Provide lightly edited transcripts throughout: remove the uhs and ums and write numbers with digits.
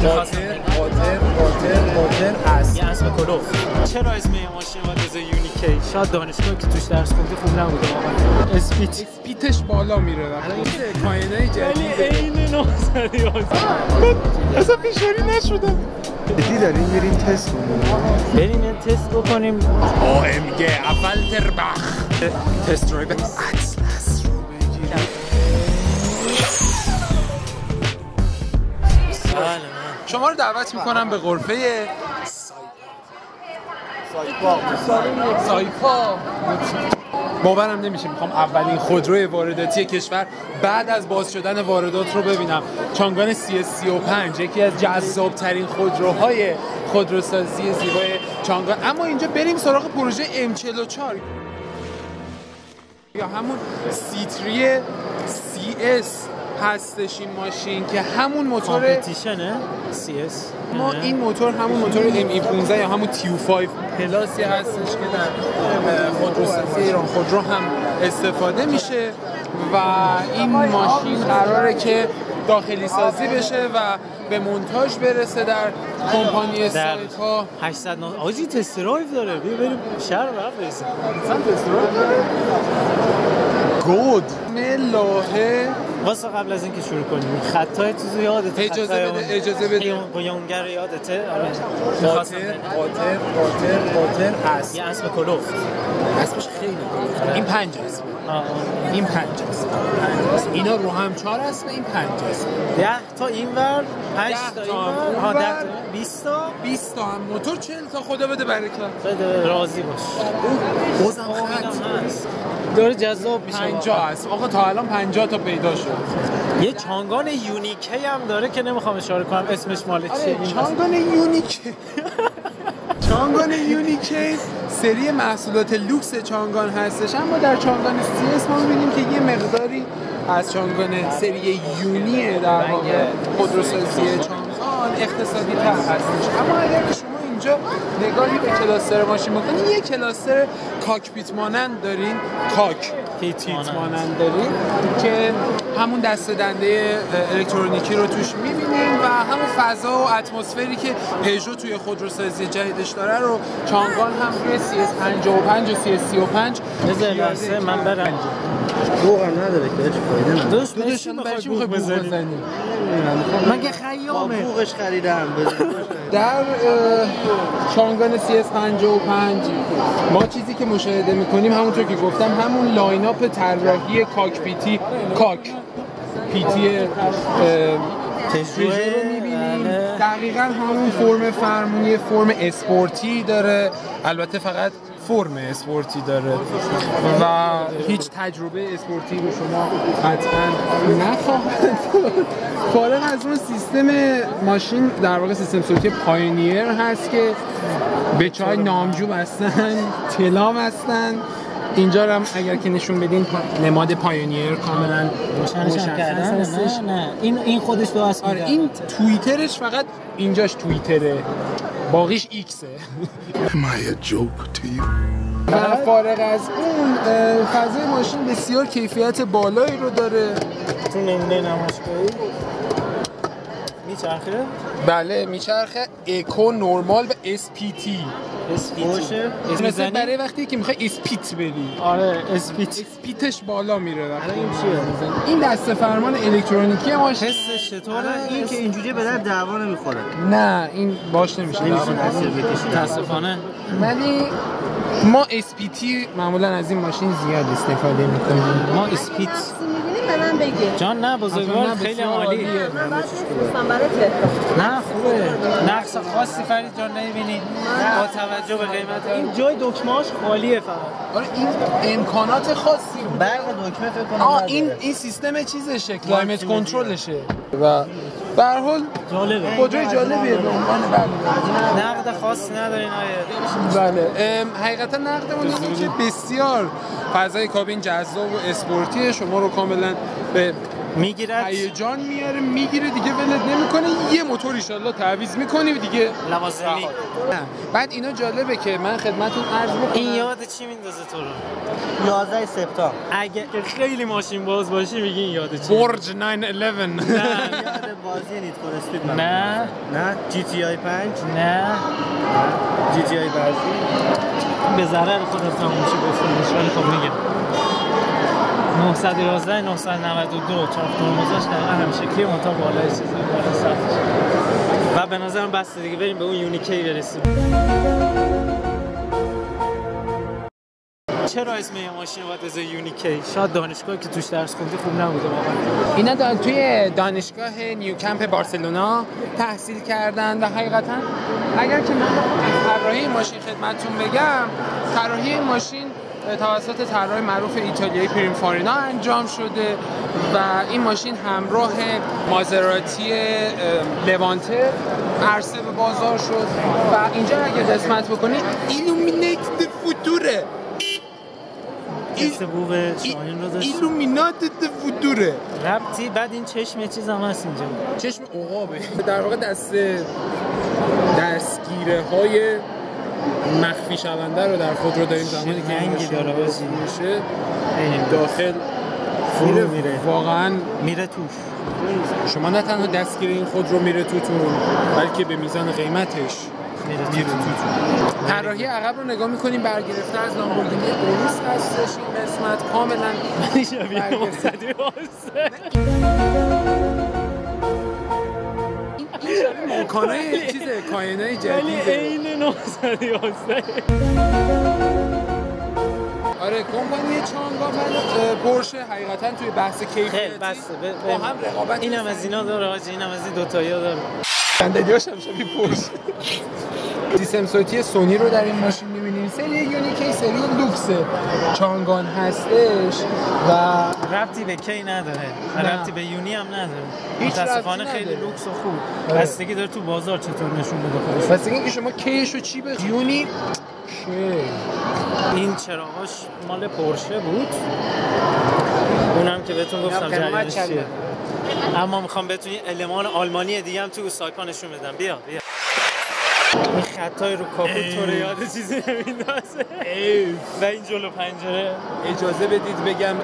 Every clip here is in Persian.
قاطر است. یه اسب کلوف. چرا اسم این ماشین واسه یونیکی؟ شاید دانشگاه که توش درس خونده خوب نبوده واقعا. اسپیتش بالا میره. کاینای جدید. عین 911. اصلا پیشوری نشدم. جدی داریم میریم تست کنیم. بریم یه تست بکنیم. AMG اولتربخ. تست درایو اطلس رو بگیریم. شما رو دعوت میکنم به غرفه سایپا. باورم نمیشه میخوام اولین خودروی وارداتی کشور بعد از باز شدن واردات رو ببینم. چانگان CS35 یکی از جذابترین خودروهای خودروسازی زیبای چانگان. اما اینجا بریم سراغ پروژه M44 یا همون C3 CS هستش. این ماشین که همون موتور کامپتیشنه CS. ما این موتور همون موتور ME15 یا همون TU5 پلاسی هستش که در خودروسازی ایران خودرو هم استفاده میشه و این ماشین قراره که داخلی سازی بشه و به مونتاژ برسه در کمپانی سایپا. 800 آجی تست درایو داره. بیا بریم شهر برسیم. مثلا تست درایو گود لوحه. واسه قبل از اینکه شروع کنیم خطای چیزو یادته؟ اجازه بده قیانگر یادته؟ آره. قاطر است. یه اسب کلوفت. اسمش خیلی کلوفته. این 5 اسم. این 5 اسم. اینا رو هم 4 اسم، این 5 اسم. 10 تا اینور، 8 تا اینور، 10 تا 20 تا هم موتور 40 تا. خدا بده برکت. بده راضی باش. بازم خط هست. داره جذاب میشه. 50 است. آقا تا الان 50 تا پیدا شد. یه چانگان یونیکی هم داره که نمیخوام اشاره کنم اسمش مال چیه. چانگان یونیکی. چانگان یونیکی سری محصولات لوکس چانگان هستش، اما در چانگان CS ما می‌بینیم که یه مقداری از چانگان سری یونیه در واقع خودروسازی چانگان اقتصادی تر هستش. اما اگر که شما اینجا نگاهی به کلاستر ماشین بکنید، یه کلاستر کاکپیت مانند دارین، کاکپیت مانند دارین که همون دسته دنده الکترونیکی رو توش می‌بینیم و همون فضا و اتمسفری که پژو توی خودروسازی جدیدش داره رو چانگان هم روی CS55 و CS35 بذار من برم. بوق هم نداره که هیچ فایده نداره. دوستش میخوای بزنی. مگه خیامه بوقش خریدم. در چانگان CS55 ما چیزی که مشاهده میکنیم همونطور که گفتم همون لایناپ طراحی کاکپیتی پژو رو میبینیم. دقیقاً همون فرم فرمونی، فرم اسپورتی داره، البته فقط فرم اسپورتی داره و هیچ تجربه اسپورتی رو شما قطعاً نخواهد. فارغ از اون سیستم ماشین در واقع سیستم صوتی پایونیر هست که به چای نامجو هستن، تلام هستن. اینجا هم اگر که نشون بدین نماد پایونیر کاملا مشخص هستش. نه این خودش دو است. آره این توییترش فقط اینجاش توییتره، باقیش ایکسه. Am I a joke to you? و فارغ از اون فضای ماشین بسیار کیفیت بالایی رو داره. تو نمونه نمایشگاهی میچرخه؟ بله میچرخه. اکو، نورمال و SPT. اسپیت برای وقتی که میخوای اسپیت بری. آره اسپیتش بالا میره. این چیه؟ این دسته فرمان الکترونیکی ماشین. حسش چطوره؟ این که اینجوری به در دعوا نمیخوره. نه این باش نمیشه متاسفانه. ولی ما اسپیتی معمولا از این ماشین زیاد استفاده میکنیم. ما اسپیت به من بگی جان نه بزرگوار خیلی عالیه. من بعدش می‌خواستم برای تهران. نه خوبه. نقص خاصی فرید جان نمی‌بینی با توجه به قیمت این جای دکمه‌اش خالیه فقط. آره این امکانات خاصی برق دکمه فکر کنم این سیستم چیزشه، کلایمت کنترلشه و به هر حال جالبه. خودروی جالبیه به عنوان نقد خاصی نداره این بله حقیقتا نقدمون اینه که بسیار فضای کابین جذاب و اسپورتیه، شما رو کاملا به میگیره هیجان میاره میگیره دیگه ولت نمیکنه یه موتور ان شاء الله تعویض میکنی دیگه لوازمی. بعد اینا جالبه که من خدمتتون عرض بکنم این یاد چی میندازه تو رو؟ 11 سپتامبر اگه خیلی ماشین باز باشی میگین یاد چی؟ برج 911 یاد بازی نیت فور اسپید نه نه جی تی آی 5 نه جی تی آی بازی به ضرر خودت تموم میشه گفتم ولی خب میگم 911 992 چاپ ترمزاش دقیقا همین شکلیه منتها بالای چیزی بالا سطحش و به نظرم بس دیگه بریم به اون یونیکی برسیم. چرا اسم یه ماشین باید از یونیکی؟ شاید دانشگاهی که توش درس خوندی خوب نبوده واقعا. اینا توی دانشگاه نیوکمپ بارسلونا تحصیل کردن و حقیقتا اگر که من از طراحی ماشین خدمتتون بگم طراحی این ماشین توسط طراح معروف ایتالیایی پیرینفارینا انجام شده و این ماشین همراه مازراتی لوانته عرضه به بازار شد و اینجا اگه قسمت بکنید ایلومینیت د فوتوره بوق شاهین رو داشت ایلومینات د فوتوره ربطی بعد این چشم چیز هم هست اینجا چشم عقابه در واقع دستگیره های مخفی شونده رو در خودرو داریم زمانی که رنگی داره بازی میشه داخل فرو میره واقعا میره توش شما نه تنها دستگیر این خودرو میره توتون بلکه به میزان قیمتش میره توتون طراحی عقب رو نگاه میکنیم برگرفته از لامبورگینی اوروس هستش این قسمت کاملا شبیه 911 مکانای چیزه کاینای جدیده عین 911 آره کمپانی چانگا من پورشه حقیقتا توی بحث کیفیتی خیلی بسته با هم رقابت اینم از اینا داره آجی اینم از این دوتایی‌ها داره صندلی‌هاش هم شبیه پورش سیستم صوتی سونی رو در این ماشین می‌بینیم سری یونیکی سری لوکس چانگان هستش و ربطی به کی نداره ربطی به یونی هم نداره هیچ متاسفانه ربطی خیلی نداره. لوکس و خوب بستگی داره تو بازار چطور نشون بده خودش بس اینکه شما کیش و چی به یونی این چراغاش مال پورشه بود اونم که بهتون گفتم جریانش چیه اما میخوام بهتون یه المان آلمانی دیگه هم تو سایپا نشون بدم بیا این خطای رو کاپوت تو رو یاد چیزی نمیندازه و این جلو پنجره اجازه بدید بگم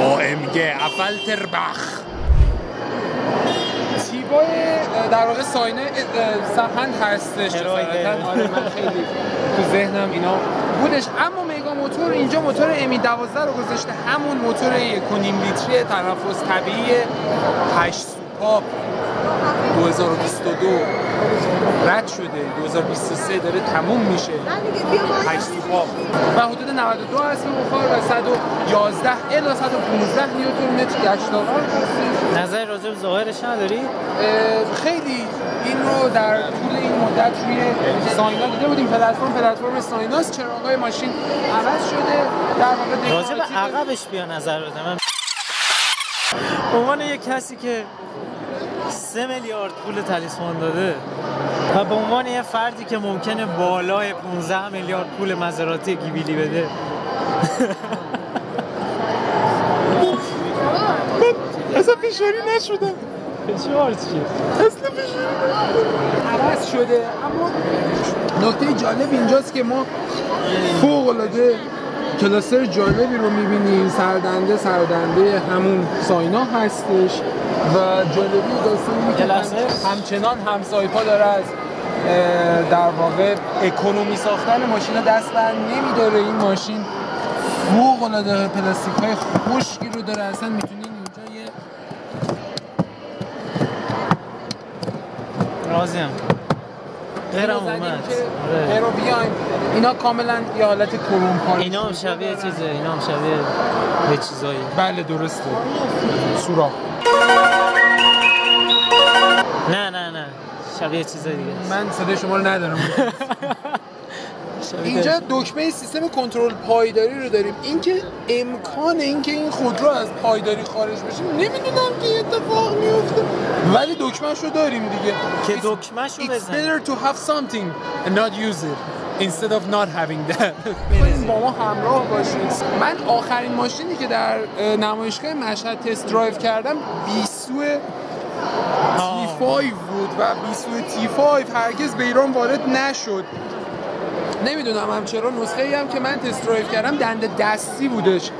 AMG افلتربخ تیبای در واقع ساینه سهند هستش آره من خیلی تو ذهنم اینا بودش اما میگا موتور اینجا موتور امی 12 رو گذاشته همون موتور 1.5 لیتری تنفس طبیعی 8 سوپاپ 2022 رد شده 2023 داره تموم میشه 8 سوپاپ و حدود 92 اسب بخار و 111 الی 115 نیوتن متر گشتاور نظر راجع به ظاهرش نداری؟ خیلی این رو در طول این مدت روی ساینا دیده بودیم پلتفرم سایناست چراغای ماشین عوض شده در واقع راجع به عقبش بیا نظر بده من عنوان یک کسی که 3 میلیارد پول تلیسمان داده و به عنوان یه فردی که ممکنه بالای 15 میلیارد پول مزراتی گیبیلی بده اصلا فشاری نشدم فشار چیه؟ اصلا فشاری عوض شده اما نکته جالب اینجاست که ما فوق‌العاده کلاسر جالبی رو می‌بینیم سردنده همون ساینا هستش و جالبی داستانی که همچنان همسایپا داره از در واقع اکونومی ساختن ماشینا دست بر نمی‌داره این ماشین فوق‌العاده پلاستیک‌های خشکی رو داره اصلا می‌تونین اینجا یه راضیم غیرم اومد غیرو بیایم اینا کاملا یه حالت کروم پالیش اینا هم شبیه چیزه اینا هم شبیه به چیزایی بله درسته سوراخ نه شبیه چیزایی دیگه من صدای شما رو ندارم اینجا دکمه سیستم کنترل پایداری رو داریم اینکه امکان اینکه این خودرو از پایداری خارج بشه نمیدونم که اتفاق میفته ولی دکمه‌ش رو داریم دیگه که دکمه‌ش رو It's بزن better to have something and not use it instead of not having that. با ما همراه باشید. من آخرین ماشینی که در نمایشگاه مشهد تست درایو کردم بیسو T5 بود و بیسو T5 هرگز به ایران وارد نشد. نمیدونم هم چرا. نسخه ای هم که من تست درایو کردم دنده دستی بودش،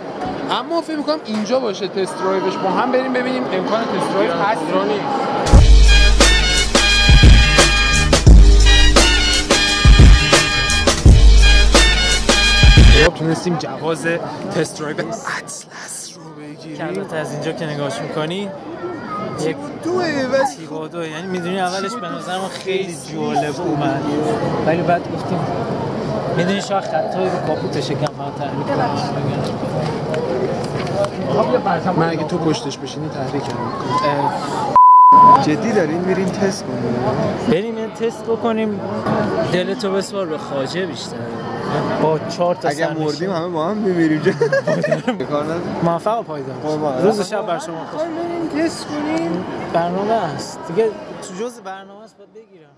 اما فکر میکنم اینجا باشه تست درایوش. با هم بریم ببینیم امکان تست درایو هست یا نه. تونستیم جواز تست درایو اطلس رو بگیریم. البته از اینجا که نگاهش میکنی تیغادوه، یعنی میدونی اولش به نظر من خیلی جالب اومد، ولی بعد گفتیم میدونی شاید خطایی رو کاپوتش کم فقط تحریک کنم. من اگه تو پشتش بشینی تحریکم میکنم. جدی دارین میرین تست کنیم؟ بریم یه تست بکنیم، دلتو بسپار به خواجه بیشتر. با 4 تا اگه مردیم همه با هم میمیریم. کار نداره. موفق و پایدار. روز شب بر شما خوش. بریم تست کنیم. برنامه است دیگه، تو جز برنامه است باید بگیرم.